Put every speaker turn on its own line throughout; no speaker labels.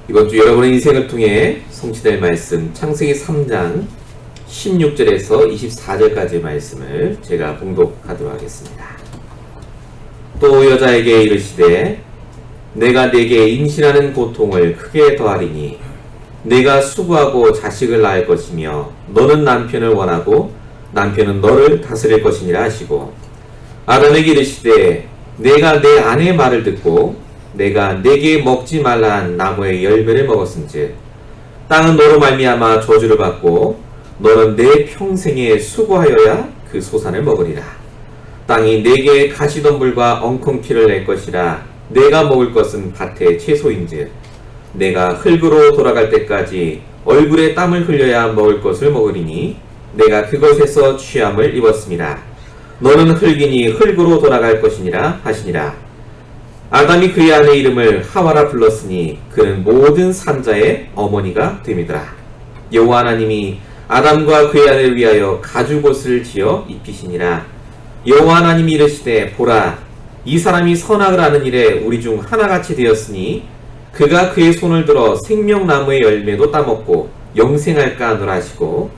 이번 주 여러분의 인생을 통해 성취될 말씀 창세기 3장 16절에서 24절까지의 말씀을 제가 봉독하도록 하겠습니다. 또 여자에게 이르시되 내가 네게 임신하는 고통을 크게 더하리니 네가 수고하고 자식을 낳을 것이며 너는 남편을 원하고 남편은 너를 다스릴 것이니라 하시고 아담에게 이르시되 내가 내 아내의 말을 듣고 내가 네게 먹지 말라 한 나무의 열매를 먹었은즉 땅은 너로 말미암아 저주를 받고 너는 내 평생에 수고하여야 그 소산을 먹으리라. 땅이 네게 가시덤불과 엉겅퀴를 낼 것이라. 내가 먹을 것은 밭의 채소인즉 내가 흙으로 돌아갈 때까지 얼굴에 땀을 흘려야 먹을 것을 먹으리니 내가 그것에서 취함을 입었습니다. 너는 흙이니 흙으로 돌아갈 것이니라 하시니라. 아담이 그의 아내 이름을 하와라 불렀으니 그는 모든 산자의 어머니가 됨이더라. 여호와 하나님이 아담과 그의 아내를 위하여 가죽옷을 지어 입히시니라. 여호와 하나님이 이르시되 보라 이 사람이 선악을 하는 일에 우리 중 하나같이 되었으니 그가 그의 손을 들어 생명나무의 열매도 따먹고 영생할까 하노라 하시고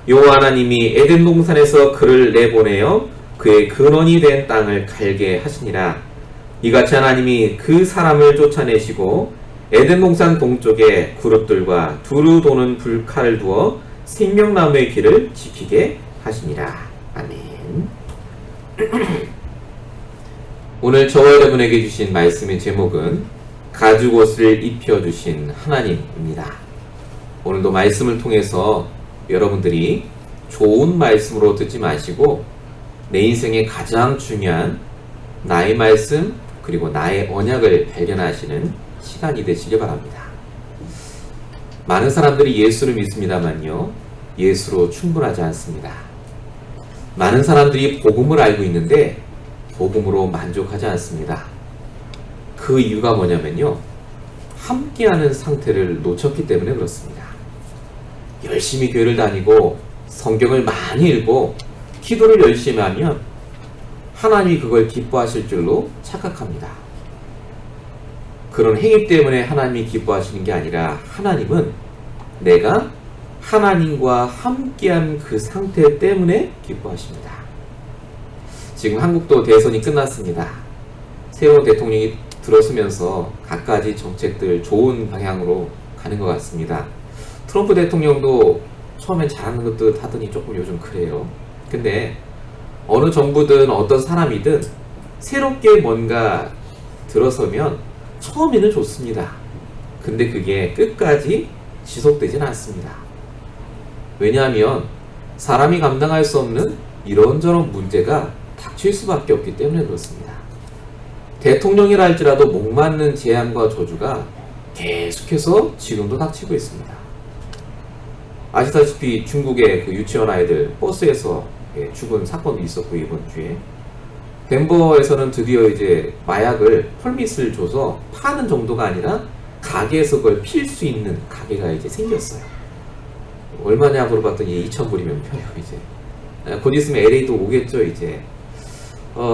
여호와 하나님이 에덴 동산에서 그를 내보내어 그의 근원이 된 땅을 갈게 하시니라. 이같이 하나님이 그 사람을 쫓아내시고 에덴 동산 동쪽에 그룹들과 두루 도는 불칼을 두어 생명나무의 길을 지키게 하시니라. 아멘. 오늘 저와 여러분에게 주신 말씀의 제목은 가죽옷을 입혀주신 하나님입니다. 오늘도 말씀을 통해서 여러분들이 좋은 말씀으로 듣지 마시고 내 인생의 가장 중요한 나의 말씀 그리고 나의 언약을 발견하시는 시간이 되시길 바랍니다. 많은 사람들이 예수를 믿습니다만요, 예수로 충분하지 않습니다. 많은 사람들이 복음을 알고 있는데 복음으로 만족하지 않습니다. 그 이유가 뭐냐면요, 함께하는 상태를 놓쳤기 때문에 그렇습니다. 열심히 교회를 다니고 성경을 많이 읽고 기도를 열심히 하면 하나님이 그걸 기뻐하실 줄로 착각합니다. 그런 행위 때문에 하나님이 기뻐하시는 게 아니라 하나님은 내가 하나님과 함께한 그 상태 때문에 기뻐하십니다. 지금 한국도 대선이 끝났습니다. 새로운 대통령이 들어서면서 갖가지 정책들 좋은 방향으로 가는 것 같습니다. 트럼프 대통령도 처음엔 잘하는 것도 하더니 조금 요즘 그래요. 근데 어느 정부든 어떤 사람이든 새롭게 뭔가 들어서면 처음에는 좋습니다. 근데 그게 끝까지 지속되진 않습니다. 왜냐하면 사람이 감당할 수 없는 이런저런 문제가 닥칠 수밖에 없기 때문에 그렇습니다. 대통령이라 할지라도 목맞는 재앙과 저주가 계속해서 지금도 닥치고 있습니다. 아시다시피 중국의 그 유치원 아이들 버스에서 죽은 사건도 있었고, 이번 주에 덴버에서는 드디어 이제 마약을 펄밋을 줘서 파는 정도가 아니라 가게에서 그걸 필 수 있는 가게가 이제 생겼어요. 얼마냐 물어봤더니 2,000불이면 펴요. 이제 곧 있으면 LA도 오겠죠. 이제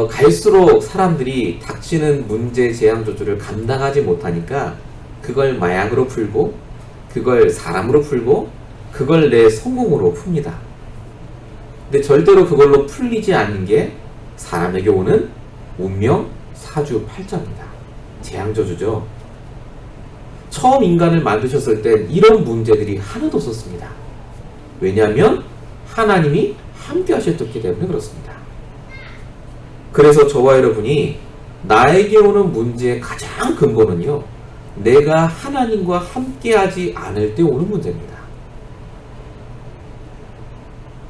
갈수록 사람들이 닥치는 문제 재앙 저주를 감당하지 못하니까 그걸 마약으로 풀고 그걸 사람으로 풀고 그걸 내 성공으로 풉니다. 근데 절대로 그걸로 풀리지 않는 게 사람에게 오는 운명 사주팔자입니다. 재앙저주죠. 처음 인간을 만드셨을 땐 이런 문제들이 하나도 없었습니다. 왜냐하면 하나님이 함께 하셨기 때문에 그렇습니다. 그래서 저와 여러분이 나에게 오는 문제의 가장 근본은요, 내가 하나님과 함께하지 않을 때 오는 문제입니다.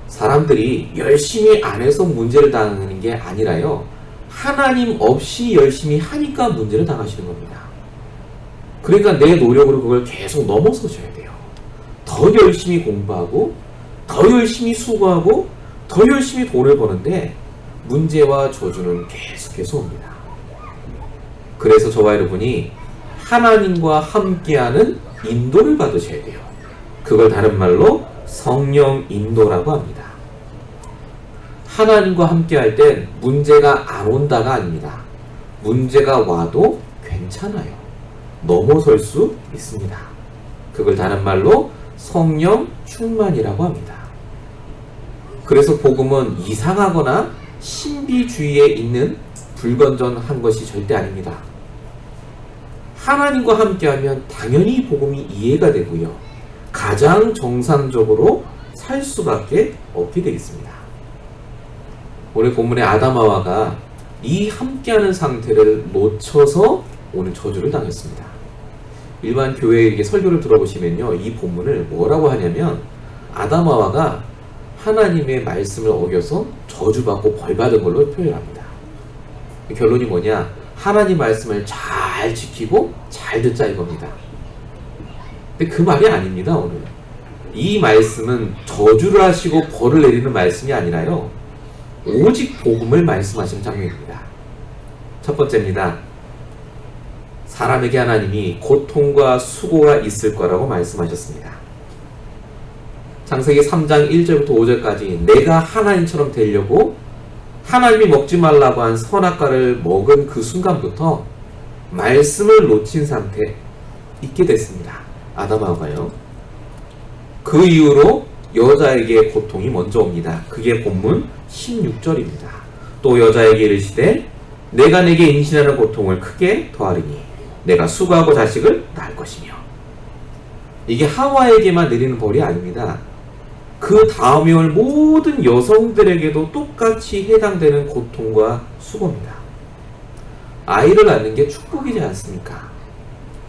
사람들이 열심히 안 해서 문제를 당하는 게 아니라요, 하나님 없이 열심히 하니까 문제를 당하시는 겁니다. 그러니까 내 노력으로 그걸 계속 넘어서셔야 돼요. 더 열심히 공부하고 더 열심히 수고하고 더 열심히 돈을 버는데 문제와 저주는 계속해서 옵니다. 그래서 저와 여러분이 하나님과 함께하는 인도를 받으셔야 돼요. 그걸 다른 말로 성령 인도라고 합니다. 하나님과 함께할 땐 문제가 안 온다가 아닙니다. 문제가 와도 괜찮아요. 넘어설 수 있습니다. 그걸 다른 말로 성령 충만이라고 합니다. 그래서 복음은 이상하거나 신비주의에 있는 불건전한 것이 절대 아닙니다. 하나님과 함께하면 당연히 복음이 이해가 되고요. 가장 정상적으로 살 수밖에 없게 되겠습니다. 오늘 본문의 아담하와가 이 함께하는 상태를 놓쳐서 오늘 저주를 당했습니다. 일반 교회 이렇게 설교를 들어보시면요, 이 본문을 뭐라고 하냐면 아담하와가 하나님의 말씀을 어겨서 저주받고 벌받은 걸로 표현합니다. 결론이 뭐냐? 하나님 말씀을 잘 지키고 잘 듣자 이겁니다. 근데 그 말이 아닙니다. 오늘 이 말씀은 저주를 하시고 벌을 내리는 말씀이 아니라요, 오직 복음을 말씀하시는 장면입니다. 첫 번째입니다. 사람에게 하나님이 고통과 수고가 있을 거라고 말씀하셨습니다. 창세기 3장 1절부터 5절까지 내가 하나님처럼 되려고 하나님이 먹지 말라고 한 선악과를 먹은 그 순간부터 말씀을 놓친 상태 있게 됐습니다. 아담하와가요. 그 이후로 여자에게 고통이 먼저 옵니다. 그게 본문 16절입니다. 또 여자에게 이르시되 내가 내게 임신하는 고통을 크게 더하리니 내가 수고하고 자식을 낳을 것이며. 이게 하와에게만 내리는 벌이 아닙니다. 그 다음에 올 모든 여성들에게도 똑같이 해당되는 고통과 수고입니다. 아이를 낳는 게 축복이지 않습니까?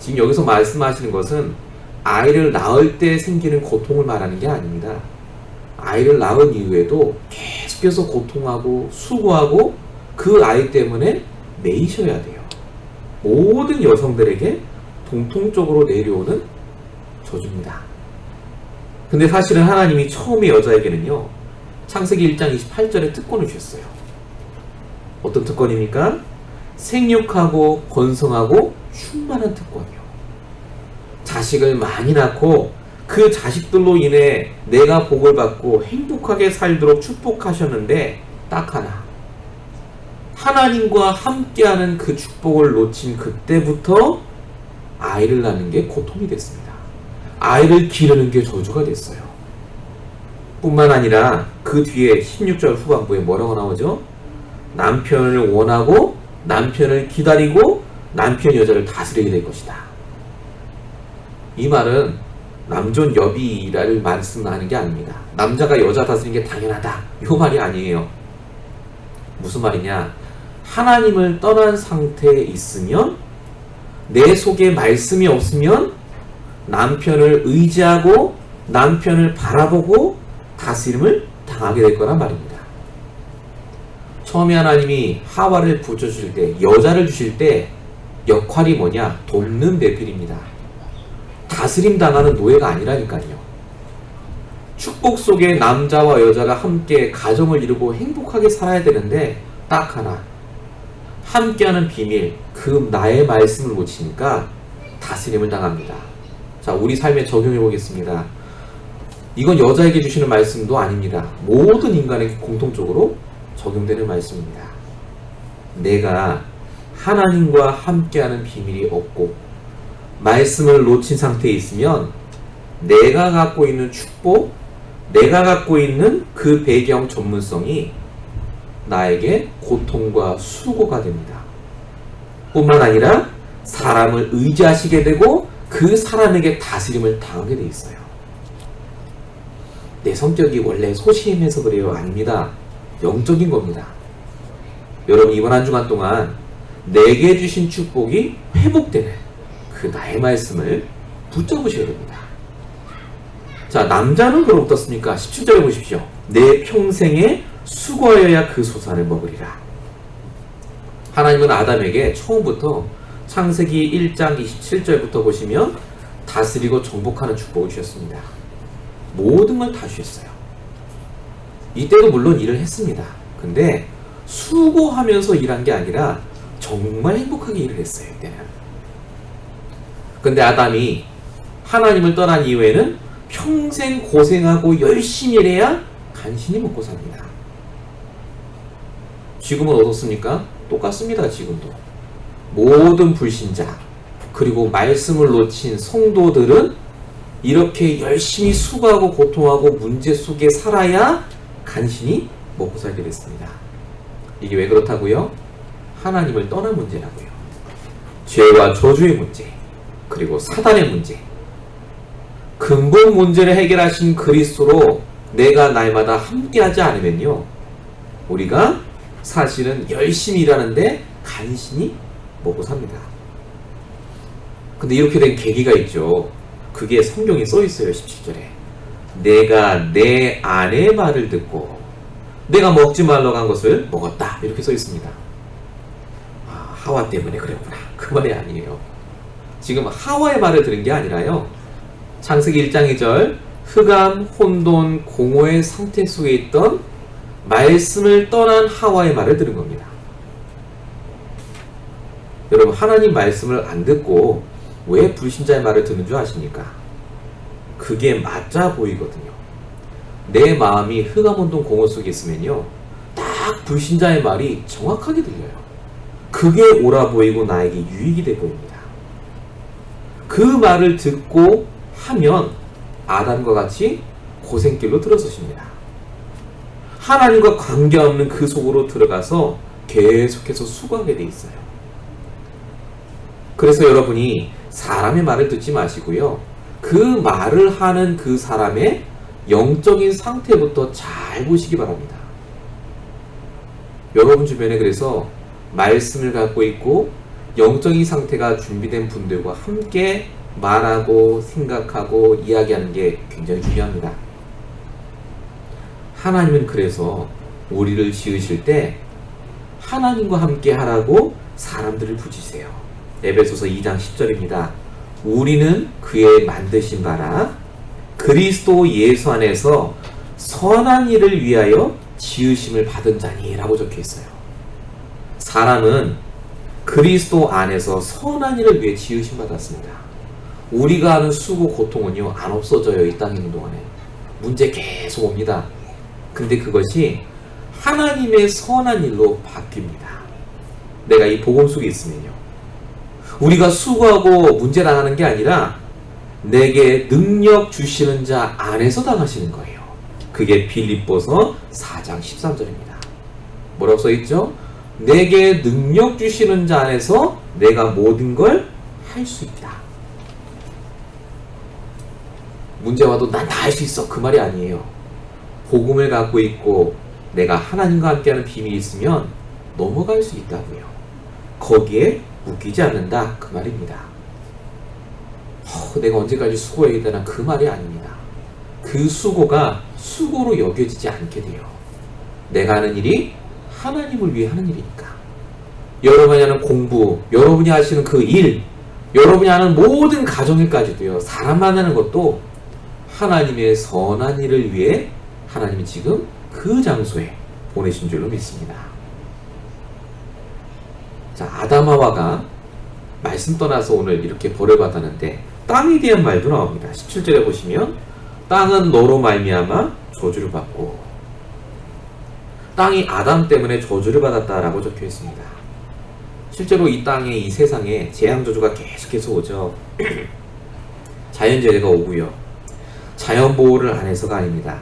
지금 여기서 말씀하시는 것은 아이를 낳을 때 생기는 고통을 말하는 게 아닙니다. 아이를 낳은 이후에도 계속해서 고통하고 수고하고 그 아이 때문에 매이셔야 돼요. 모든 여성들에게 공통적으로 내려오는 저주입니다. 근데 사실은 하나님이 처음에 여자에게는요, 창세기 1장 28절에 특권을 주셨어요. 어떤 특권입니까? 생육하고 번성하고 충만한 특권이요. 자식을 많이 낳고 그 자식들로 인해 내가 복을 받고 행복하게 살도록 축복하셨는데 딱 하나, 하나님과 함께하는 그 축복을 놓친 그때부터 아이를 낳는 게 고통이 됐습니다. 아이를 기르는 게 저주가 됐어요. 뿐만 아니라 그 뒤에 16절 후반부에 뭐라고 나오죠? 남편을 원하고 남편을 기다리고 남편 여자를 다스리게 될 것이다. 이 말은 남존 여비를 말씀하는 게 아닙니다. 남자가 여자 다스리는 게 당연하다, 이 말이 아니에요. 무슨 말이냐? 하나님을 떠난 상태에 있으면, 내 속에 말씀이 없으면 남편을 의지하고 남편을 바라보고 다스림을 당하게 될 거란 말입니다. 처음에 하나님이 하와를 붙여주실 때, 여자를 주실 때 역할이 뭐냐? 돕는 배필입니다. 다스림 당하는 노예가 아니라니까요. 축복 속에 남자와 여자가 함께 가정을 이루고 행복하게 살아야 되는데 딱 하나, 함께하는 비밀, 그 나의 말씀을 놓치니까 다스림을 당합니다. 자, 우리 삶에 적용해 보겠습니다. 이건 여자에게 주시는 말씀도 아닙니다. 모든 인간에게 공통적으로 적용되는 말씀입니다. 내가 하나님과 함께하는 비밀이 없고 말씀을 놓친 상태에 있으면 내가 갖고 있는 축복, 내가 갖고 있는 그 배경 전문성이 나에게 고통과 수고가 됩니다. 뿐만 아니라 사람을 의지하시게 되고 그 사람에게 다스림을 당하게 돼 있어요. 내 성격이 원래 소심해서 그래요? 아닙니다. 영적인 겁니다. 여러분, 이번 한 주간 동안 내게 주신 축복이 회복되는 그 나의 말씀을 붙잡으셔야 됩니다. 자, 남자는 그럼 어떻습니까? 17절에 보십시오. 내 평생에 수고하여야 그 소산을 먹으리라. 하나님은 아담에게 처음부터 창세기 1장 27절부터 보시면 다스리고 정복하는 축복을 주셨습니다. 모든 걸 다 주셨어요. 이때도 물론 일을 했습니다. 근데 수고하면서 일한 게 아니라 정말 행복하게 일을 했어요. 이때는. 근데 아담이 하나님을 떠난 이후에는 평생 고생하고 열심히 일해야 간신히 먹고 삽니다. 지금은 어떻습니까? 똑같습니다. 지금도. 모든 불신자, 그리고 말씀을 놓친 성도들은 이렇게 열심히 수고하고 고통하고 문제 속에 살아야 간신히 먹고 살게 됐습니다. 이게 왜 그렇다고요? 하나님을 떠난 문제라고요. 죄와 저주의 문제, 그리고 사단의 문제. 근본 문제를 해결하신 그리스도로 내가 날마다 함께하지 않으면요, 우리가 사실은 열심히 일하는데 간신히 먹고 삽니다. 근데 이렇게 된 계기가 있죠. 그게 성경에 써 있어요. 17절에 내가 내 아내의 말을 듣고 내가 먹지 말라고 한 것을 먹었다, 이렇게 써 있습니다. 하와 때문에 그랬구나, 그 말이 아니에요. 지금 하와의 말을 들은 게 아니라요, 창세기 1장 2절 흑암, 혼돈, 공허의 상태 속에 있던 말씀을 떠난 하와의 말을 들은 겁니다. 여러분, 하나님 말씀을 안 듣고 왜 불신자의 말을 듣는 줄 아십니까? 그게 맞아 보이거든요. 내 마음이 흑암, 혼돈, 공허 속에 있으면요, 딱 불신자의 말이 정확하게 들려요. 그게 옳아 보이고 나에게 유익이 돼 보입니다. 그 말을 듣고 하면 아담과 같이 고생길로 들어서십니다. 하나님과 관계없는 그 속으로 들어가서 계속해서 수고하게 돼 있어요. 그래서 여러분이 사람의 말을 듣지 마시고요, 그 말을 하는 그 사람의 영적인 상태부터 잘 보시기 바랍니다. 여러분 주변에 그래서 말씀을 갖고 있고 영적인 상태가 준비된 분들과 함께 말하고 생각하고 이야기하는 게 굉장히 중요합니다. 하나님은 그래서 우리를 지으실 때 하나님과 함께 하라고 사람들을 부지세요. 에베소서 2장 10절입니다. 우리는 그의 만드신 바라 그리스도 예수 안에서 선한 일을 위하여 지으심을 받은 자니 라고 적혀 있어요. 사람은 그리스도 안에서 선한 일을 위해 지으심 받았습니다. 우리가 하는 수고 고통은요, 안 없어져요. 이 땅에 있는 동안에 문제 계속 옵니다. 근데 그것이 하나님의 선한 일로 바뀝니다. 내가 이 복음 속에 있으면요, 우리가 수고하고 문제 당하는 게 아니라 내게 능력 주시는 자 안에서 당하시는 거예요. 그게 빌립보서 4장 13절입니다. 뭐라고 써있죠? 내게 능력 주시는 자 안에서 내가 모든 걸 할 수 있다. 문제 와도 난 다 할 수 있어, 그 말이 아니에요. 복음을 갖고 있고 내가 하나님과 함께하는 비밀이 있으면 넘어갈 수 있다고요. 거기에 묶이지 않는다, 그 말입니다. 내가 언제까지 수고해야 되나, 그 말이 아닙니다. 그 수고가 수고로 여겨지지 않게 돼요. 내가 하는 일이 하나님을 위해 하는 일이니까. 여러분이 하는 공부, 여러분이 하시는 그 일, 여러분이 하는 모든 가정일까지도요, 사람 만나는 것도 하나님의 선한 일을 위해 하나님이 지금 그 장소에 보내신 줄로 믿습니다. 자, 아담하와가 말씀 떠나서 오늘 이렇게 벌을 받았는데 땅에 대한 말도 나옵니다. 17절에 보시면 땅은 너로 말미암아 저주를 받고, 땅이 아담 때문에 저주를 받았다라고 적혀 있습니다. 실제로 이 땅에, 이 세상에 재앙저주가 계속해서 오죠. 자연재해가 오고요, 자연보호를 안 해서가 아닙니다.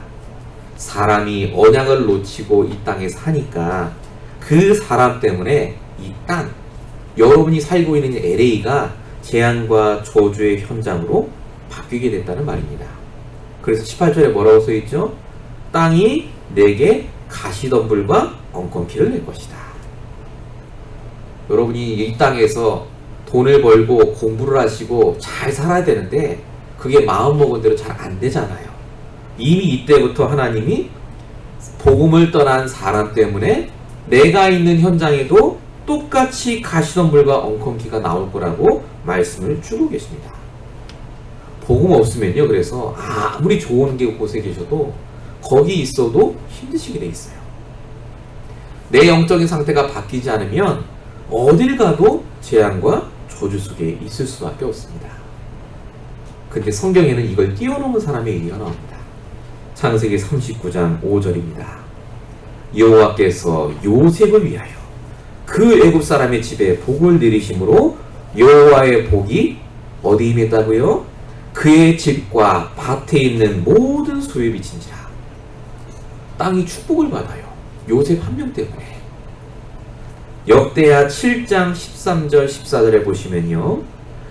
사람이 언약을 놓치고 이 땅에 사니까 그 사람 때문에 이 땅, 여러분이 살고 있는 LA가 재앙과 저주의 현장으로 바뀌게 됐다는 말입니다. 그래서 18절에 뭐라고 써있죠? 땅이 내게 가시덤불과 엉겅퀴를 낼 것이다. 여러분이 이 땅에서 돈을 벌고 공부를 하시고 잘 살아야 되는데 그게 마음먹은 대로 잘 안 되잖아요. 이미 이때부터 하나님이 복음을 떠난 사람 때문에 내가 있는 현장에도 똑같이 가시덤불과 엉겅퀴가 나올 거라고 말씀을 주고 계십니다. 복음 없으면요, 그래서 아무리 좋은 곳에 계셔도 거기 있어도 힘드시게 돼 있어요. 내 영적인 상태가 바뀌지 않으면 어딜 가도 재앙과 저주 속에 있을 수밖에 없습니다. 근데 성경에는 이걸 뛰어넘은 사람의 얘기가 나옵니다. 창세기 39장 5절입니다. 여호와께서 요셉을 위하여 그 애굽 사람의 집에 복을 내리심으로 여호와의 복이 어디 임했다고요? 그의 집과 밭에 있는 모든 소유에 비친지라. 땅이 축복을 받아요. 요셉 한 명 때문에. 역대하 7장 13절 14절에 보시면요,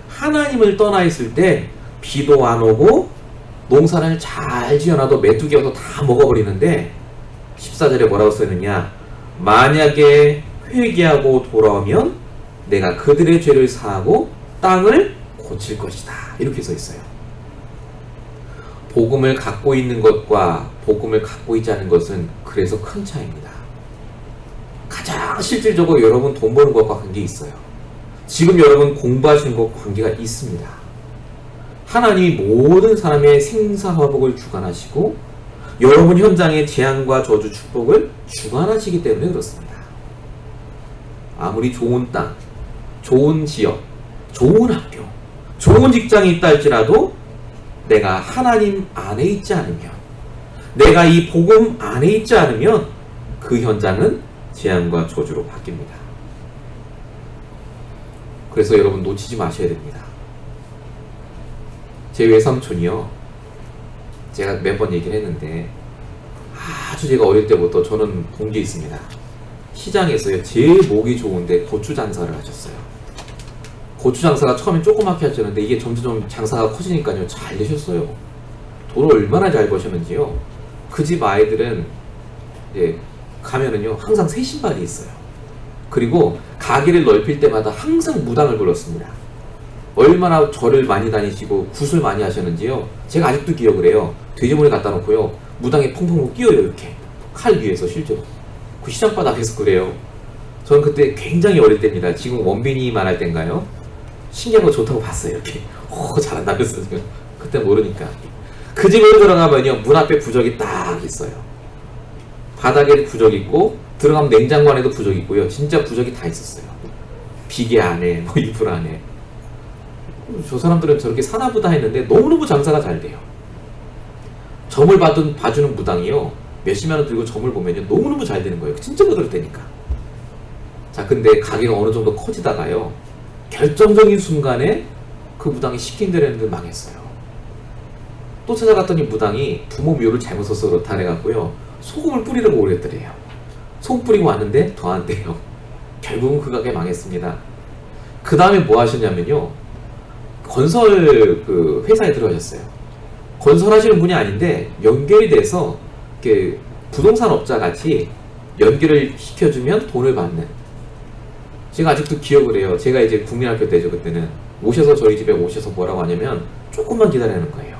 하나님을 떠나 있을 때 비도 안 오고 농사를 잘 지어놔도 메뚜기 와서 다 먹어버리는데 14절에 뭐라고 써있느냐, 만약에 회개하고 돌아오면 내가 그들의 죄를 사하고 땅을 고칠 것이다, 이렇게 써있어요. 복음을 갖고 있는 것과 복음을 갖고 있지 않은 것은 그래서 큰 차이입니다. 가장 실질적으로 여러분 돈 버는 것과 관계 있어요. 지금 여러분 공부하시는 것과 관계가 있습니다. 하나님이 모든 사람의 생사화복을 주관하시고 여러분 현장의 재앙과 저주 축복을 주관하시기 때문에 그렇습니다. 아무리 좋은 땅, 좋은 지역, 좋은 학교, 좋은 직장이 있다 할지라도 내가 하나님 안에 있지 않으면, 내가 이 복음 안에 있지 않으면 그 현장은 재앙과 저주로 바뀝니다. 그래서 여러분 놓치지 마셔야 됩니다. 제 외삼촌이요, 제가 몇 번 얘기를 했는데, 아주 제가 어릴 때부터 저는 본 게 있습니다. 시장에서요, 제일 목이 좋은데 고추 장사를 하셨어요. 고추 장사가 처음엔 조그맣게 하셨는데 이게 점점 장사가 커지니까요, 잘 되셨어요. 돈을 얼마나 잘 버셨는지요. 그 집 아이들은 이제 가면은요, 항상 새 신발이 있어요. 그리고 가게를 넓힐 때마다 항상 무당을 불렀습니다. 얼마나 절을 많이 다니시고 굿을 많이 하셨는지요, 제가 아직도 기억을 해요. 돼지머리 갖다 놓고요, 무당에 퐁퐁 끼워요. 이렇게 칼 위에서 실제로 그 시장 바닥에서 그래요. 저는 그때 굉장히 어릴 때입니다. 지금 원빈이만 할 때인가요? 신기한 거 좋다고 봤어요. 이렇게 잘한다면서. 그때 모르니까. 그 집으로 들어가면요, 문 앞에 부적이 딱 있어요. 바닥에 부적 있고 들어가면 냉장고 안에도 부적 있고요. 진짜 부적이 다 있었어요. 비계 안에, 뭐 이불 안에. 저 사람들은 저렇게 사나보다 했는데 너무너무 장사가 잘 돼요. 점을 봐주는 무당이요, 몇십만 원 들고 점을 보면요, 너무너무 잘 되는 거예요. 진짜 그대로 되니까. 자, 근데 가게가 어느 정도 커지다가요, 결정적인 순간에 그 무당이 시킨 대로 했는데 망했어요. 또 찾아갔더니 무당이 부모 묘를 잘못 써서 그렇다 해갖고요, 소금을 뿌리려고 오랬더래요. 소금 뿌리고 왔는데 더 안 돼요. 결국은 그 가게 망했습니다. 그 다음에 뭐 하셨냐면요, 건설 그 회사에 들어가셨어요. 건설하시는 분이 아닌데 연결이 돼서 이렇게 부동산 업자 같이 연결을 시켜주면 돈을 받는. 제가 아직도 기억을 해요. 제가 이제 국민학교 때죠. 그때는 오셔서 저희 집에 오셔서 뭐라고 하냐면, 조금만 기다리는 거예요.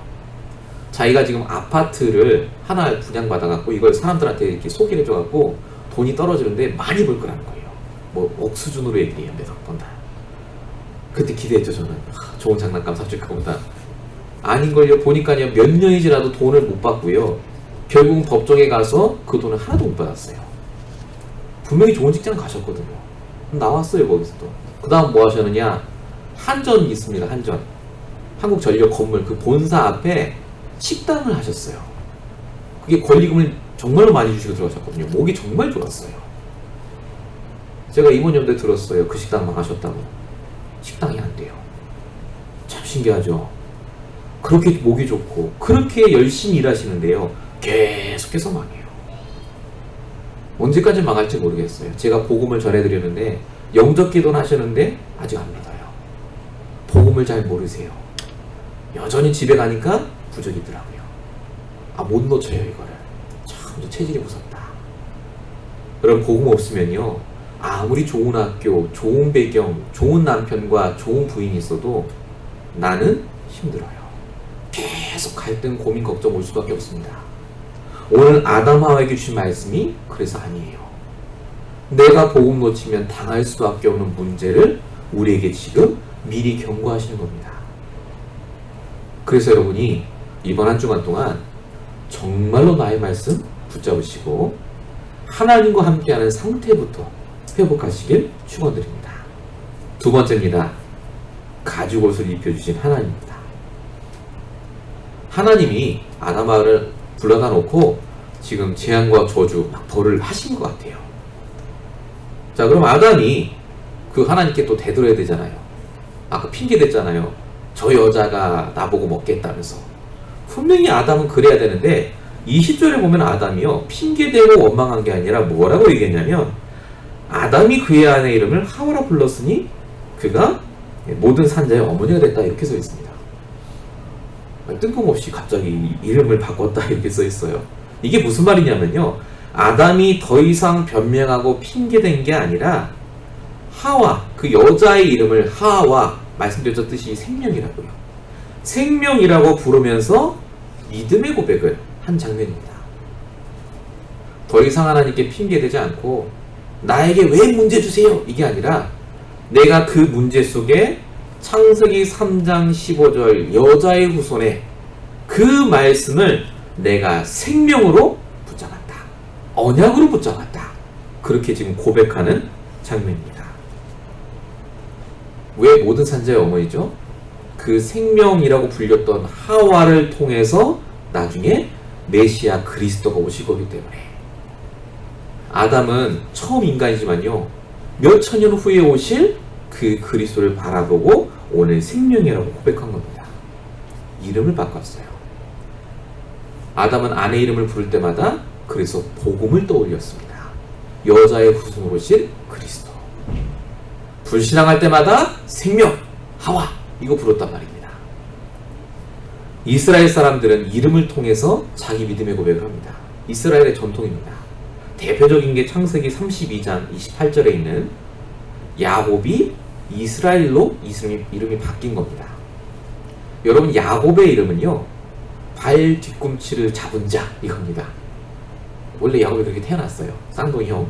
자기가 지금 아파트를 하나 분양받아갖고 이걸 사람들한테 이렇게 소개를 해줘갖고 돈이 떨어지는데 많이 벌 거라는 거예요. 뭐 억 수준으로 얘기해요. 몇억 번다. 그때 기대했죠. 저는 좋은 장난감 사줄까 보다. 아닌걸요. 보니까요, 몇 년이 지나도 돈을 못 받고요, 결국은 법정에 가서 그 돈을 하나도 못 받았어요. 분명히 좋은 직장 가셨거든요. 나왔어요. 거기서도. 그 다음 뭐 하셨느냐, 한전 있습니다. 한전, 한국전력 건물 그 본사 앞에 식당을 하셨어요. 그게 권리금을 정말로 많이 주시고 들어가셨거든요. 목이 정말 좋았어요. 제가 이번 연도에 들었어요. 그 식당 망하셨다고. 식당이 안 돼요. 참 신기하죠. 그렇게 목이 좋고 그렇게 열심히 일하시는데요, 계속해서 망해요. 언제까지 망할지 모르겠어요. 제가 복음을 전해드렸는데 영접 기도는 하셨는데 아직 안 믿어요. 복음을 잘 모르세요. 여전히 집에 가니까 부적이더라고요. 못 놓쳐요 이거를. 참 체질이 무섭다. 그럼 복음 없으면요, 아무리 좋은 학교, 좋은 배경, 좋은 남편과 좋은 부인이 있어도 나는 힘들어요. 계속 갈등, 고민, 걱정 올 수밖에 없습니다. 오늘 아담 하와에게 주신 말씀이 그래서 아니에요. 내가 복음 놓치면 당할 수밖에 없는 문제를 우리에게 지금 미리 경고하시는 겁니다. 그래서 여러분이 이번 한 주간 동안 정말로 나의 말씀 붙잡으시고 하나님과 함께하는 상태부터 회복하시길 축원드립니다. 두 번째입니다. 가죽옷을 입혀주신 하나님입니다. 하나님이 아담 하와를 불러다 놓고 지금 재앙과 저주 막 벌을 하신 것 같아요. 자, 그럼 아담이 그 하나님께 또 되돌아야 되잖아요. 아까 핑계 댔잖아요. 저 여자가 나보고 먹겠다면서. 분명히 아담은 그래야 되는데 20절에 보면 아담이요 핑계대고 원망한 게 아니라 뭐라고 얘기했냐면 아담이 그의 아내 이름을 하와라 불렀으니 그가 모든 산자의 어머니가 됐다 이렇게 써 있습니다. 뜬금없이 갑자기 이름을 바꿨다 이렇게 써 있어요. 이게 무슨 말이냐면요 아담이 더 이상 변명하고 핑계댄 게 아니라 하와 그 여자의 이름을 하와 말씀드렸듯이 생명이라고요. 생명이라고 부르면서 믿음의 고백을 한 장면입니다. 더 이상 하나님께 핑계대지 않고 나에게 왜 문제 주세요 이게 아니라 내가 그 문제 속에 창세기 3장 15절 여자의 후손에 그 말씀을 내가 생명으로 붙잡았다. 언약으로 붙잡았다. 그렇게 지금 고백하는 장면입니다. 왜 모든 산자의 어머니죠? 그 생명이라고 불렸던 하와를 통해서 나중에 메시아 그리스도가 오실 거기 때문에 아담은 처음 인간이지만요 몇 천년 후에 오실 그 그리스도를 바라보고 오늘 생명이라고 고백한 겁니다. 이름을 바꿨어요. 아담은 아내 이름을 부를 때마다 그래서 복음을 떠올렸습니다. 여자의 후손으로 오실 그리스도. 불신앙할 때마다 생명, 하와 이거 부르단 말입니다. 이스라엘 사람들은 이름을 통해서 자기 믿음의 고백을 합니다. 이스라엘의 전통입니다. 대표적인 게 창세기 32장 28절에 있는 야곱이 이스라엘로 이름이 바뀐 겁니다. 여러분 야곱의 이름은요 발 뒤꿈치를 잡은 자 이겁니다. 원래 야곱이 그렇게 태어났어요. 쌍둥이 형.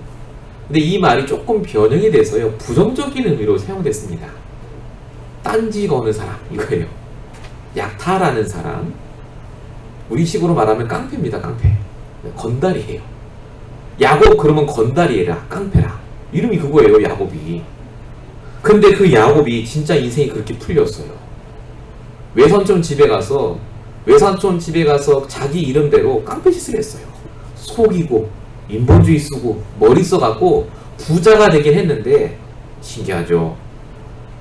근데 이 말이 조금 변형이 돼서요 부정적인 의미로 사용됐습니다. 딴지 거는 사람 이거예요. 약탈하는 사람. 우리식으로 말하면 깡패입니다. 깡패. 건달이에요. 야곱 그러면 건달이라 깡패라. 이름이 그거예요. 야곱이. 근데 그 야곱이 진짜 인생이 그렇게 풀렸어요. 외삼촌 집에 가서 자기 이름대로 깡패 짓을 했어요. 속이고 인본주의 쓰고 머리 써갖고 부자가 되긴 했는데 신기하죠.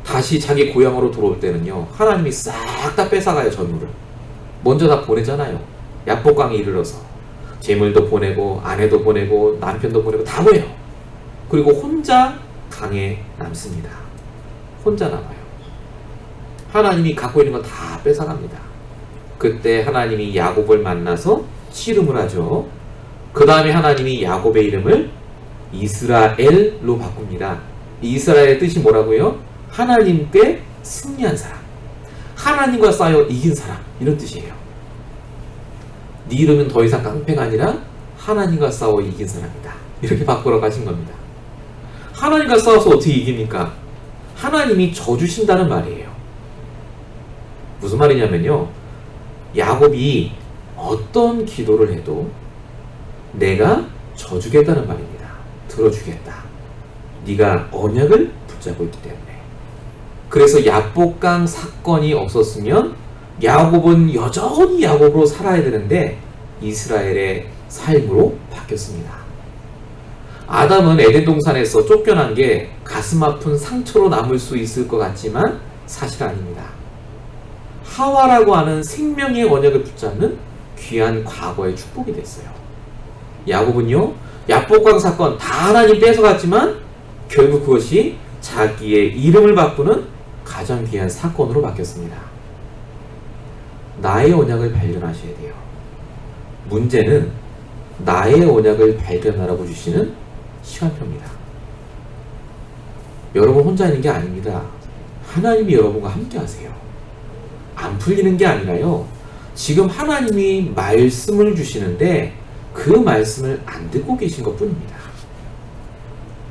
다시 자기 고향으로 돌아올 때는요 하나님이 싹 다 뺏어가요. 전부를 먼저 다 보내잖아요. 야복강에 이르러서 재물도 보내고 아내도 보내고 남편도 보내고 다 보내요. 그리고 혼자 강에 남습니다. 혼자 남아요. 하나님이 갖고 있는 거 다 뺏어갑니다. 그때 하나님이 야곱을 만나서 씨름을 하죠. 그 다음에 하나님이 야곱의 이름을 이스라엘로 바꿉니다. 이스라엘의 뜻이 뭐라고요? 하나님께 승리한 사람, 하나님과 싸워 이긴 사람 이런 뜻이에요. 네 이름은 더 이상 깡패가 아니라 하나님과 싸워 이긴 사람이다. 이렇게 바꾸러 가신 겁니다. 하나님과 싸워서 어떻게 이깁니까? 하나님이 져주신다는 말이에요. 무슨 말이냐면요 야곱이 어떤 기도를 해도 내가 져주겠다는 말입니다. 들어주겠다. 네가 언약을 붙잡고 있기 때문에. 그래서 야복강 사건이 없었으면 야곱은 여전히 야곱으로 살아야 되는데 이스라엘의 삶으로 바뀌었습니다. 아담은 에덴 동산에서 쫓겨난 게 가슴 아픈 상처로 남을 수 있을 것 같지만 사실 아닙니다. 하와라고 하는 생명의 언약을 붙잡는 귀한 과거의 축복이 됐어요. 야곱은요 야복강 사건 다 하나님 뺏어갔지만 결국 그것이 자기의 이름을 바꾸는 가장 귀한 사건으로 바뀌었습니다. 나의 언약을 발견하셔야 돼요. 문제는 나의 언약을 발견하라고 주시는 시간표입니다. 여러분 혼자 있는 게 아닙니다. 하나님이 여러분과 함께 하세요. 안 풀리는 게 아니라요. 지금 하나님이 말씀을 주시는데 그 말씀을 안 듣고 계신 것 뿐입니다.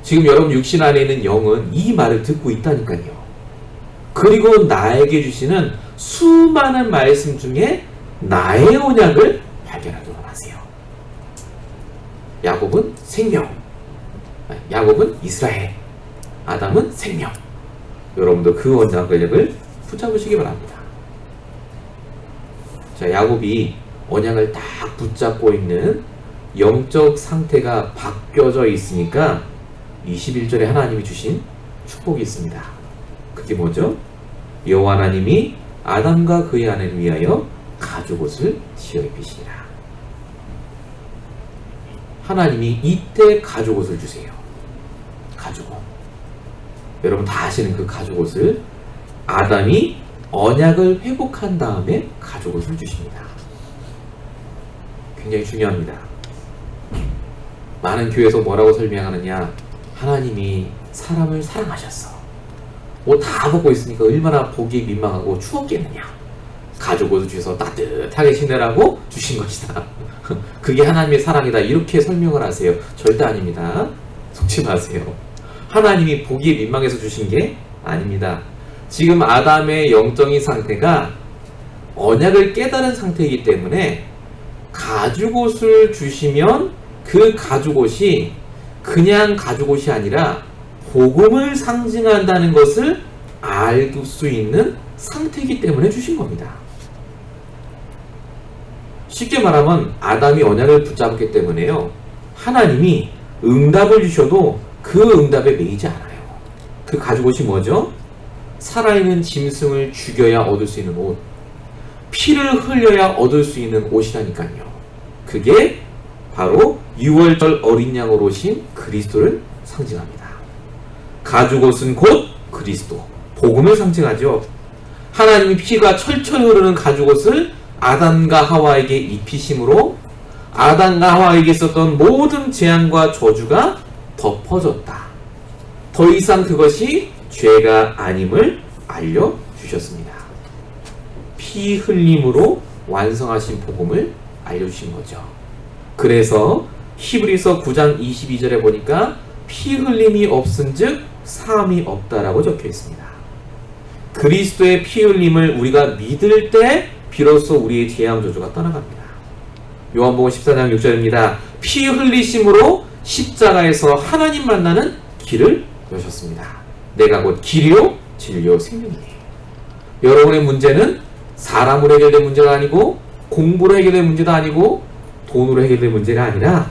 지금 여러분 육신 안에 있는 영은 이 말을 듣고 있다니까요. 그리고 나에게 주시는 수많은 말씀 중에 나의 언약을 발견하도록 하세요. 야곱은 생명, 야곱은 이스라엘, 아담은 생명. 여러분도 그 언약을 붙잡으시기 바랍니다. 자, 야곱이 언약을 딱 붙잡고 있는 영적 상태가 바뀌어져 있으니까 21절에 하나님이 주신 축복이 있습니다. 그게 뭐죠? 여호와 하나님이 아담과 그의 아내를 위하여 가죽옷을 지어 입히시니라. 하나님이 이때 가죽옷을 주세요. 가죽옷. 여러분 다 아시는 그 가죽옷을 아담이 언약을 회복한 다음에 가죽옷을 주십니다. 굉장히 중요합니다. 많은 교회에서 뭐라고 설명하느냐, 하나님이 사람을 사랑하셨어. 옷 다 벗고 있으니까 얼마나 보기 민망하고 추웠겠느냐. 가죽옷을 주셔서 따뜻하게 지내라고 주신 것이다. 그게 하나님의 사랑이다. 이렇게 설명을 하세요. 절대 아닙니다. 속지 마세요. 하나님이 보기에 민망해서 주신 게 아닙니다. 지금 아담의 영적인 상태가 언약을 깨달은 상태이기 때문에 가죽옷을 주시면 그 가죽옷이 그냥 가죽옷이 아니라 복음을 상징한다는 것을 알 수 있는 상태이기 때문에 주신 겁니다. 쉽게 말하면 아담이 언약을 붙잡았기 때문에요, 하나님이 응답을 주셔도 그 응답에 매이지 않아요. 그 가죽옷이 뭐죠? 살아있는 짐승을 죽여야 얻을 수 있는 옷, 피를 흘려야 얻을 수 있는 옷이라니까요. 그게 바로 6월절 어린 양으로 오신 그리스도를 상징합니다. 가죽옷은 곧 그리스도, 복음을 상징하죠. 하나님이 피가 철철 흐르는 가죽옷을 아담과 하와에게 입히심으로 아담과 하와에게 있었던 모든 재앙과 저주가 덮어졌다. 더 이상 그것이 죄가 아님을 알려주셨습니다. 피 흘림으로 완성하신 복음을 알려주신 거죠. 그래서 히브리서 9장 22절에 보니까 피 흘림이 없은즉 사함이 없다라고 적혀 있습니다. 그리스도의 피 흘림을 우리가 믿을 때 비로소 우리의 재앙 저주가 떠나갑니다. 요한복음 14장 6절입니다. 피 흘리심으로 십자가에서 하나님 만나는 길을 여셨습니다. 내가 곧 길이요 진리요 생명이에요. 여러분의 문제는 사람으로 해결될 문제가 아니고 공부로 해결될 문제도 아니고 돈으로 해결될 문제가 아니라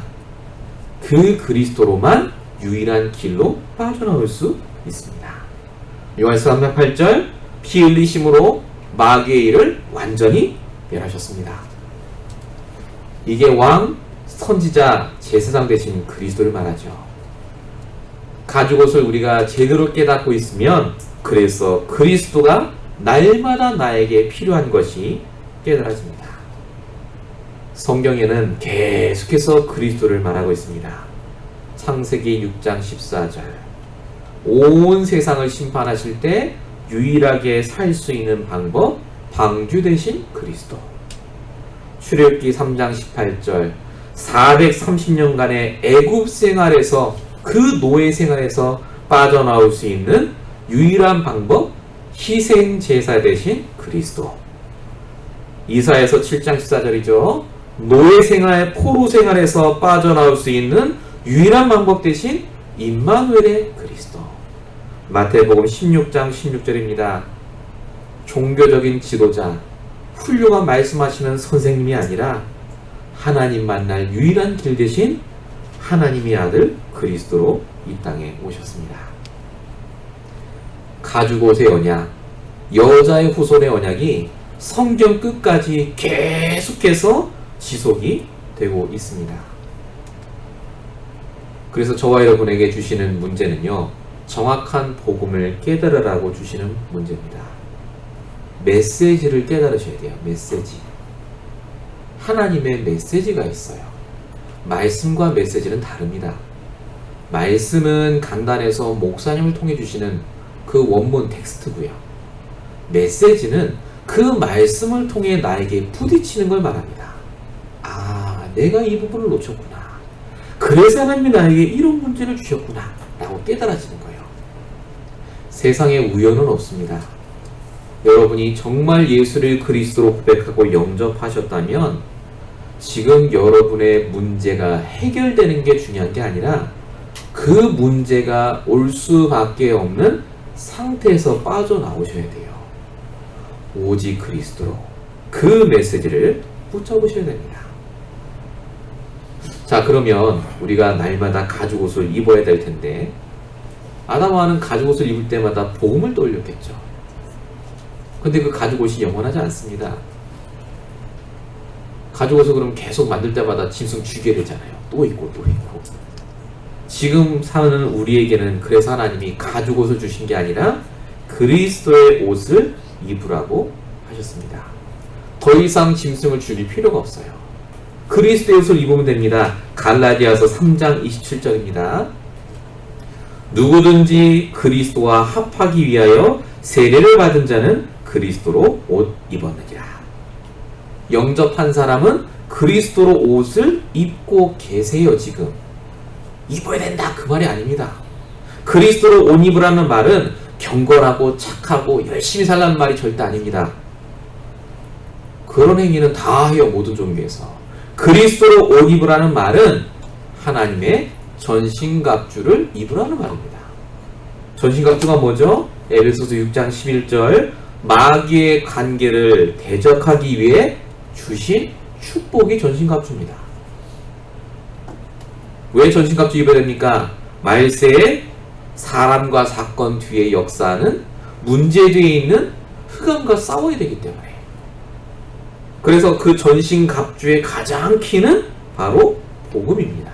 그 그리스도로만 유일한 길로 빠져나올 수 있습니다. 요한서 3장 8절 피 흘리심으로 마귀의 일을 완전히 멸하셨습니다. 이게 왕, 선지자, 제사장 되신 그리스도를 말하죠. 가죽옷을 우리가 제대로 깨닫고 있으면 그래서 그리스도가 날마다 나에게 필요한 것이 깨달아집니다. 성경에는 계속해서 그리스도를 말하고 있습니다. 창세기 6장 14절 온 세상을 심판하실 때 유일하게 살 수 있는 방법, 방주 되신 그리스도. 출애굽기 3장 18절 430년간의 애굽 생활에서 그 노예 생활에서 빠져나올 수 있는 유일한 방법, 희생 제사 되신 그리스도. 이사야서 7장 14절이죠. 노예 생활, 포로 생활에서 빠져나올 수 있는 유일한 방법 대신 임마누엘의 그리스도. 마태복음 16장 16절입니다. 종교적인 지도자, 훌륭한 말씀하시는 선생님이 아니라 하나님 만날 유일한 길 대신 하나님의 아들 그리스도로 이 땅에 오셨습니다. 가죽옷의 언약, 여자의 후손의 언약이 성경 끝까지 계속해서 지속이 되고 있습니다. 그래서 저와 여러분에게 주시는 문제는요, 정확한 복음을 깨달으라고 주시는 문제입니다. 메시지를 깨달으셔야 돼요. 메시지. 하나님의 메시지가 있어요. 말씀과 메시지는 다릅니다. 말씀은 간단해서 목사님을 통해 주시는 그 원문 텍스트고요. 메시지는 그 말씀을 통해 나에게 부딪히는 걸 말합니다. 아, 내가 이 부분을 놓쳤구나. 그래서 하나님이 나에게 이런 문제를 주셨구나 라고 깨달아지는 거예요. 세상에 우연은 없습니다. 여러분이 정말 예수를 그리스도로 고백하고 영접하셨다면 지금 여러분의 문제가 해결되는 게 중요한 게 아니라 그 문제가 올 수밖에 없는 상태에서 빠져나오셔야 돼요. 오직 그리스도로 그 메시지를 붙잡으셔야 됩니다. 자, 그러면 우리가 날마다 가죽옷을 입어야 될 텐데 아담 하와는 가죽옷을 입을 때마다 복음을 떠올렸겠죠. 근데 그 가죽옷이 영원하지 않습니다. 가죽옷을 그럼 계속 만들 때마다 짐승 죽게 되잖아요. 또 있고 또 있고. 지금 사는 우리에게는 그래서 하나님이 가죽옷을 주신 게 아니라 그리스도의 옷을 입으라고 하셨습니다. 더 이상 짐승을 죽일 필요가 없어요. 그리스도의 옷을 입으면 됩니다. 갈라디아서 3장 27절입니다. 누구든지 그리스도와 합하기 위하여 세례를 받은 자는 그리스도로 옷 입었느니라. 영접한 사람은 그리스도로 옷을 입고 계세요. 지금 입어야 된다 그 말이 아닙니다. 그리스도로 옷 입으라는 말은 경건하고 착하고 열심히 살라는 말이 절대 아닙니다. 그런 행위는 다 하여 모든 종교에서. 그리스도로 옷 입으라는 말은 하나님의 전신갑주를 입으라는 말입니다. 전신갑주가 뭐죠? 에베소서 6장 11절 마귀의 관계를 대적하기 위해 주신 축복이 전신갑주입니다. 왜 전신갑주 입어야 됩니까? 말세에 사람과 사건 뒤에 역사는 문제 뒤에 있는 흑암과 싸워야 되기 때문에. 그래서 그 전신갑주의 가장 키는 바로 복음입니다.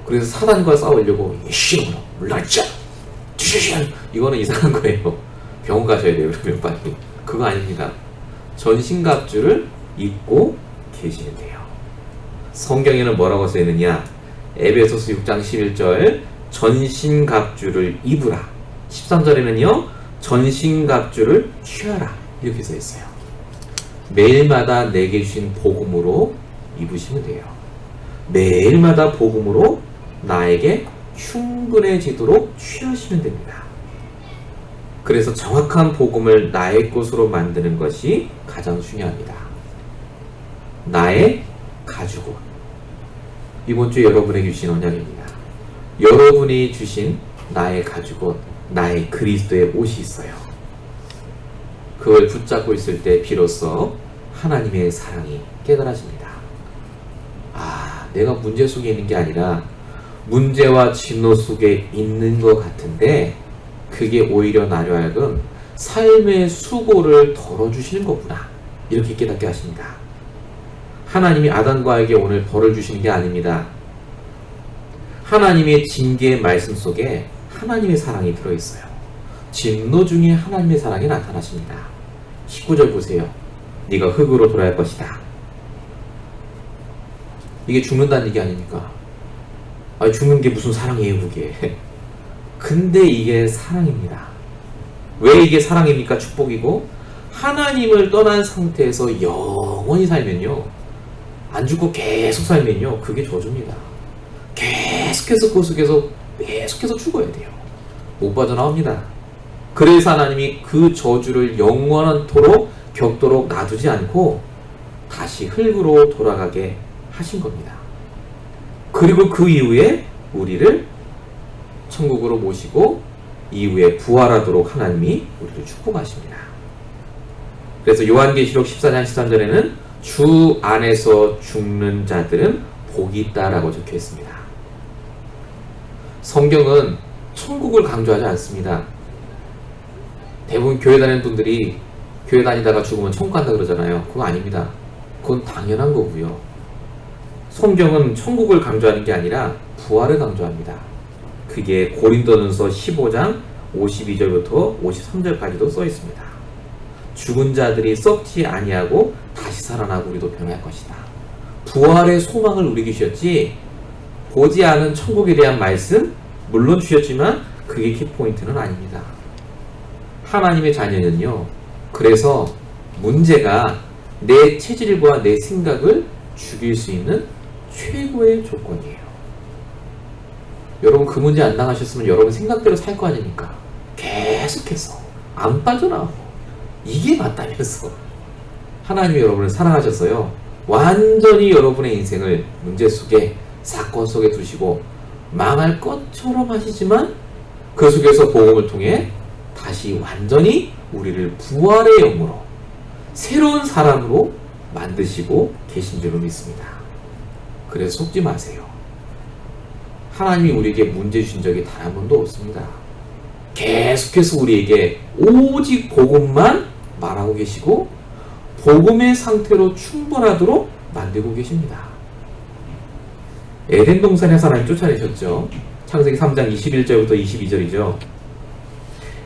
그래서 사단과 싸우려고 신으로 물러자 이거는 이상한 거예요. 병원 가셔야 돼요. 그러면 빨리. 그거 아닙니다. 전신갑주를 입고 계시면 돼요. 성경에는 뭐라고 써있느냐? 에베소서 6장 11절 전신갑주를 입으라. 13절에는요 전신갑주를 취하라 이렇게 써있어요. 매일마다 내게 주신 복음으로 입으시면 돼요. 매일마다 복음으로 나에게 충분해지도록 취하시면 됩니다. 그래서 정확한 복음을 나의 것으로 만드는 것이 가장 중요합니다. 나의 가죽옷. 이번 주에 여러분에게 주신 언약입니다. 여러분이 주신 나의 가죽옷, 나의 그리스도의 옷이 있어요. 그걸 붙잡고 있을 때 비로소 하나님의 사랑이 깨달아집니다. 아, 내가 문제 속에 있는 게 아니라 문제와 진노 속에 있는 것 같은데 그게 오히려 나를 하여금 삶의 수고를 덜어주시는 거구나 이렇게 깨닫게 하십니다. 하나님이 아담과에게 오늘 벌을 주시는 게 아닙니다. 하나님의 징계의 말씀 속에 하나님의 사랑이 들어있어요. 진노 중에 하나님의 사랑이 나타나십니다. 19절 보세요. 네가 흙으로 돌아갈 것이다. 이게 죽는다는 얘기 아닙니까? 아니, 죽는 게 무슨 사랑이에요 그게. 근데 이게 사랑입니다. 왜 이게 사랑입니까? 축복이고 하나님을 떠난 상태에서 영원히 살면요 안 죽고 계속 살면요 그게 저주입니다. 계속해서 그 속에서 계속해서 죽어야 돼요. 못 빠져나옵니다. 그래서 하나님이 그 저주를 영원토록 겪도록 놔두지 않고 다시 흙으로 돌아가게 하신 겁니다. 그리고 그 이후에 우리를 천국으로 모시고 이후에 부활하도록 하나님이 우리를 축복하십니다. 그래서 요한계시록 14장 13절에는 주 안에서 죽는 자들은 복이 있다라고 적혀 있습니다. 성경은 천국을 강조하지 않습니다. 대부분 교회 다니는 분들이 교회 다니다가 죽으면 천국 간다 그러잖아요. 그거 아닙니다. 그건 당연한 거고요. 성경은 천국을 강조하는 게 아니라 부활을 강조합니다. 그게 고린도전서 15장 52절부터 53절까지도 써 있습니다. 죽은 자들이 썩지 아니하고 다시 살아나고 우리도 변할 것이다. 부활의 소망을 우리에게 주셨지 보지 않은 천국에 대한 말씀 물론 주셨지만 그게 키포인트는 아닙니다. 하나님의 자녀는요 그래서 문제가 내 체질과 내 생각을 죽일 수 있는 최고의 조건이에요. 여러분 그 문제 안 당하셨으면 여러분 생각대로 살 거 아닙니까? 계속해서 안 빠져나오고 이게 맞다면서. 하나님이 여러분을 사랑하셨어요. 완전히 여러분의 인생을 문제 속에 사건 속에 두시고 망할 것처럼 하시지만 그 속에서 복음을 통해 다시 완전히 우리를 부활의 영으로 새로운 사람으로 만드시고 계신 줄로 믿습니다. 그래서 속지 마세요. 하나님이 우리에게 문제 주신 적이 단 한 번도 없습니다. 계속해서 우리에게 오직 복음만 말하고 계시고 복음의 상태로 충분하도록 만들고 계십니다. 에덴 동산에서 하나님 쫓아내셨죠. 창세기 3장 21절부터 22절이죠.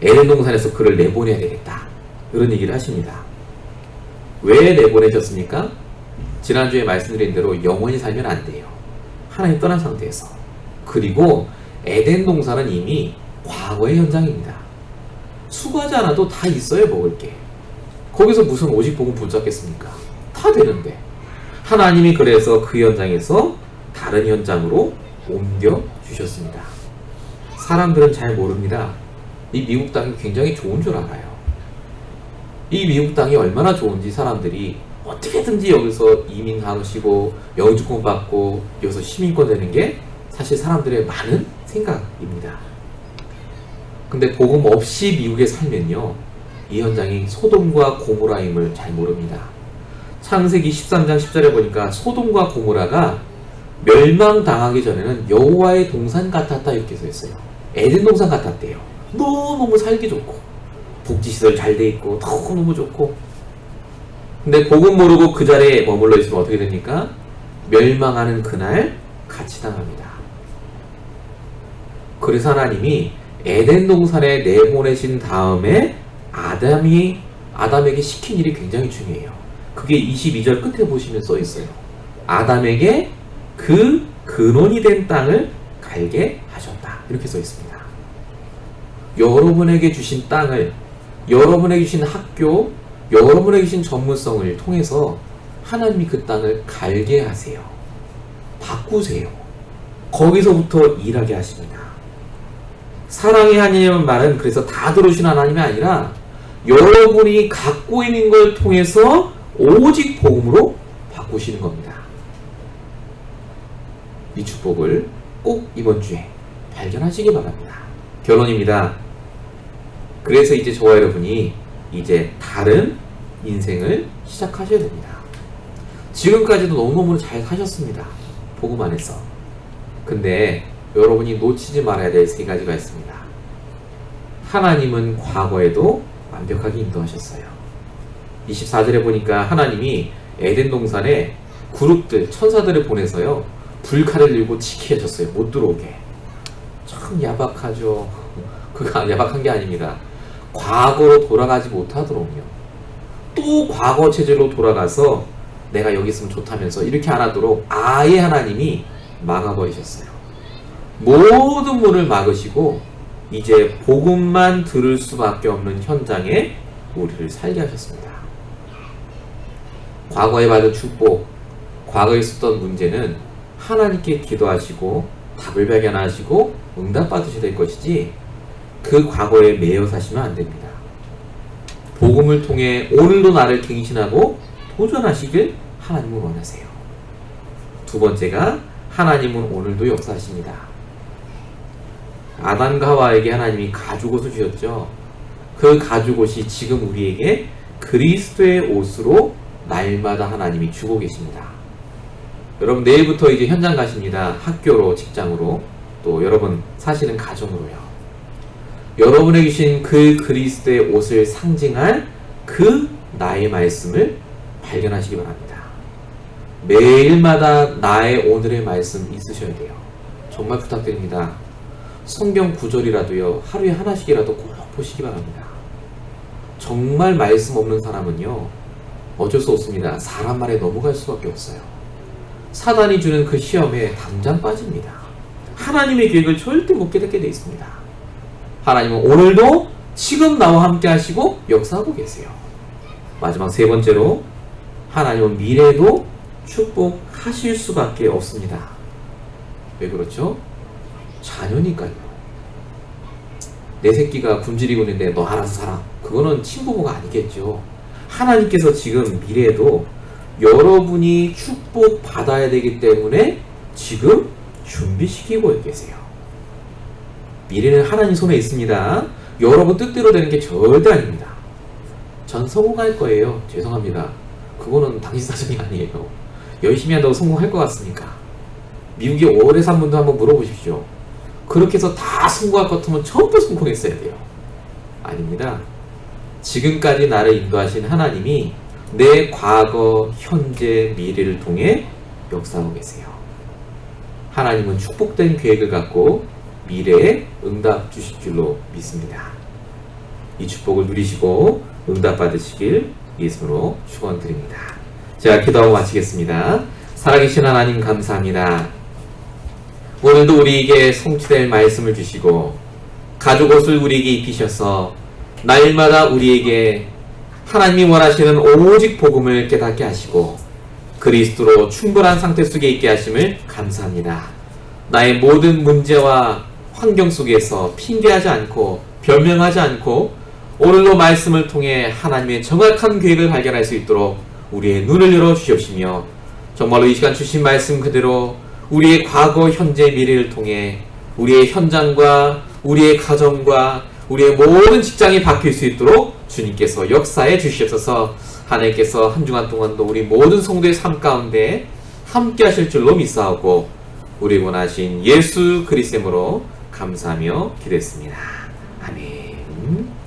에덴 동산에서 그를 내보내야 되겠다, 그런 얘기를 하십니다. 왜 내보내셨습니까? 지난주에 말씀드린 대로 영원히 살면 안 돼요. 하나님 떠난 상태에서. 그리고 에덴 동산은 이미 과거의 현장입니다. 수고하지 않아도 다 있어요, 먹을 게. 거기서 무슨 오직 복음 붙잡겠습니까? 다 되는데. 하나님이 그래서 그 현장에서 다른 현장으로 옮겨 주셨습니다. 사람들은 잘 모릅니다. 이 미국 땅이 굉장히 좋은 줄 알아요. 이 미국 땅이 얼마나 좋은지 사람들이 어떻게든지 여기서 이민하시고 영주권 받고 여기서 시민권 되는 게 사실 사람들의 많은 생각입니다. 근데 복음 없이 미국에 살면요, 이 현장이 소돔과 고모라임을 잘 모릅니다. 창세기 13장 10절에 보니까 소돔과 고모라가 멸망당하기 전에는 여호와의 동산 같았다, 이렇게 써 있어요. 에덴 동산 같았대요. 너무너무 살기 좋고 복지시설 잘 돼 있고 너무너무 좋고. 근데 복음 모르고 그 자리에 머물러 있으면 어떻게 됩니까? 멸망하는 그날 같이 당합니다. 그래서 하나님이 에덴 동산에 내보내신 다음에 아담에게 시킨 일이 굉장히 중요해요. 그게 22절 끝에 보시면 써 있어요. 아담에게 그 근원이 된 땅을 갈게 하셨다, 이렇게 써 있습니다. 여러분에게 주신 땅을, 여러분에게 주신 학교, 여러분에게 주신 전문성을 통해서 하나님이 그 땅을 갈게 하세요. 바꾸세요. 거기서부터 일하게 하십니다. 사랑의 하나님의 말은 그래서 다 들어오신 하나님이 아니라 여러분이 갖고 있는 걸 통해서 오직 복음으로 바꾸시는 겁니다. 이 축복을 꼭 이번 주에 발견하시기 바랍니다. 결론입니다. 그래서 이제 저와 여러분이 이제 다른 인생을 시작하셔야 됩니다. 지금까지도 너무너무 잘 사셨습니다. 복음 안에서. 근데 여러분이 놓치지 말아야 될 세 가지가 있습니다. 하나님은 과거에도 완벽하게 인도하셨어요. 24절에 보니까 하나님이 에덴 동산에 그룹들, 천사들을 보내서요, 불칼을 들고 지키게 하셨어요. 못 들어오게. 참 야박하죠. 그가 야박한 게 아닙니다. 과거로 돌아가지 못하도록요, 또 과거 체제로 돌아가서 내가 여기 있으면 좋다면서 이렇게 안 하도록 아예 하나님이 막아버리셨어요. 모든 문을 막으시고 이제 복음만 들을 수밖에 없는 현장에 우리를 살게 하셨습니다. 과거에 받은 축복, 과거에 있었던 문제는 하나님께 기도하시고 답을 발견하시고 응답받으셔야 될 것이지 그 과거에 매여 사시면 안 됩니다. 복음을 통해 오늘도 나를 갱신하고 도전하시길 하나님은 원하세요. 두 번째가 하나님은 오늘도 역사하십니다. 아담과 하와에게 하나님이 가죽옷을 주셨죠. 그 가죽옷이 지금 우리에게 그리스도의 옷으로 날마다 하나님이 주고 계십니다. 여러분 내일부터 이제 현장 가십니다. 학교로, 직장으로, 또 여러분 사시는 가정으로요. 여러분에게 주신 그 그리스도의 옷을 상징할 그 나의 말씀을 발견하시기 바랍니다. 매일마다 나의 오늘의 말씀 있으셔야 돼요. 정말 부탁드립니다. 성경 구절이라도요, 하루에 하나씩이라도 꼭 보시기 바랍니다. 정말 말씀 없는 사람은요, 어쩔 수 없습니다. 사람 말에 넘어갈 수밖에 없어요. 사단이 주는 그 시험에 당장 빠집니다. 하나님의 계획을 절대 못 깨닫게 되어 있습니다. 하나님은 오늘도 지금 나와 함께 하시고 역사하고 계세요. 마지막 세 번째로, 하나님은 미래도 축복하실 수밖에 없습니다. 왜 그렇죠? 자녀니까요. 내 새끼가 굶주리고 있는데 너 알아서 살아. 그거는 친부모가 아니겠죠. 하나님께서 지금 미래에도 여러분이 축복 받아야 되기 때문에 지금 준비시키고 계세요. 미래는 하나님 손에 있습니다. 여러분 뜻대로 되는 게 절대 아닙니다. 전 성공할 거예요. 죄송합니다. 그거는 당신 사정이 아니에요. 열심히 한다고 성공할 것 같습니까? 미국에 오래 산 분도 한번 물어보십시오. 그렇게 해서 다 성공할 것 같으면 전부 성공했어야 돼요. 아닙니다. 지금까지 나를 인도하신 하나님이 내 과거, 현재, 미래를 통해 역사하고 계세요. 하나님은 축복된 계획을 갖고 미래에 응답 주실 줄로 믿습니다. 이 축복을 누리시고 응답 받으시길 예수로 축원드립니다. 제가 기도하고 마치겠습니다. 살아계신 하나님 감사합니다. 오늘도 우리에게 성취될 말씀을 주시고 가죽 옷을 우리에게 입히셔서 날마다 우리에게 하나님이 원하시는 오직 복음을 깨닫게 하시고 그리스도로 충분한 상태 속에 있게 하심을 감사합니다. 나의 모든 문제와 환경 속에서 핑계하지 않고 변명하지 않고 오늘도 말씀을 통해 하나님의 정확한 계획을 발견할 수 있도록 우리의 눈을 열어 주시옵시며 정말로 이 시간 주신 말씀 그대로 우리의 과거, 현재, 미래를 통해 우리의 현장과 우리의 가정과 우리의 모든 직장이 바뀔 수 있도록 주님께서 역사해 주시옵소서. 하나님께서 한 주간 동안도 우리 모든 성도의 삶 가운데 함께 하실 줄로 믿사오고 우리 원하신 예수 그리스도로 감사하며 기도했습니다. 아멘.